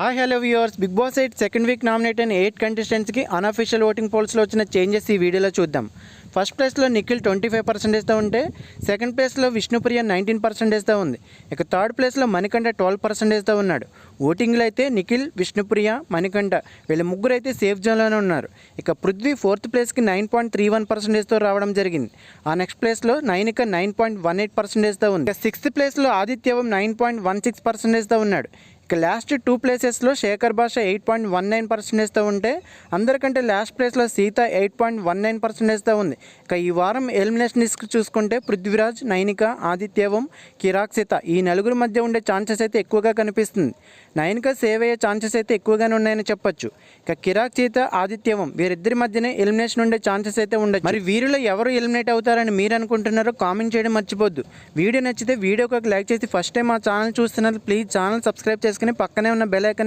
Hello viewers, Bigg Boss 8 second week nominate అయిన 8 కంటెస్టెంట్స్కి unofficial voting పోల్స్లో వచ్చిన changes ఈ వీడియోలో చూద్దాం. ఫస్ట్ ప్లేస్లో నిఖిల్ 25%తో ఉంటే సెకండ్ ప్లేస్లో విష్ణుప్రియ 19%తో ఉంది. ఇక థర్డ్ ప్లేస్లో మణికంఠ 12%తో ఉన్నాడు. ఓటింగ్లో అయితే నిఖిల్, విష్ణుప్రియ, మణికంఠ వీళ్ళ ముగ్గురు అయితే సేఫ్ జోన్లోనే ఉన్నారు. ఇక పృథ్వీ ఫోర్త్ ప్లేస్కి 9.31%తో రావడం జరిగింది. ఆ నెక్స్ట్ ప్లేస్లో నైనిక 9.18%తో ఉంది. ఇక సిక్స్త్ ప్లేస్లో ఆదిత్యవం 9.16%తో ఉన్నాడు. ఇక లాస్ట్ 2 ప్లేసెస్లో శేఖర్ భాష 8.19%తో ఉంటే అందరికంటే లాస్ట్ ప్లేస్లో సీత 8.19%తో ఉంది. ఇక ఈ వారం ఎలిమినేషన్ లిస్ట్ చూసుకుంటే పృథ్వీరాజ్, నైనిక, ఆదిత్యవం, కిరాక్, సీత ఈ నలుగురు మధ్య ఉండే ఛాన్సెస్ అయితే ఎక్కువగా కనిపిస్తుంది. నైనిక సేవ్ అయ్యే ఛాన్సెస్ అయితే ఎక్కువగానే ఉన్నాయని చెప్పొచ్చు. ఇక కిరాక్, సీత, ఆదిత్యవం వీరిద్దరి మధ్యనే ఎలిమినేషన్ ఉండే ఛాన్సెస్ అయితే ఉండదు. మరి వీరిలో ఎవరు ఎలిమినేట్ అవుతారని మీరు అనుకుంటున్నారో కామెంట్ చేయడం మర్చిపోద్దు. వీడియో నచ్చితే వీడియోకి ఒక లైక్ చేసి ఫస్ట్ టైం మా ఛానల్ చూస్తున్నారు ప్లీజ్ ఛానల్ సబ్స్క్రైబ్ చేసుకుని పక్కనే ఉన్న బెల్ ఐకాన్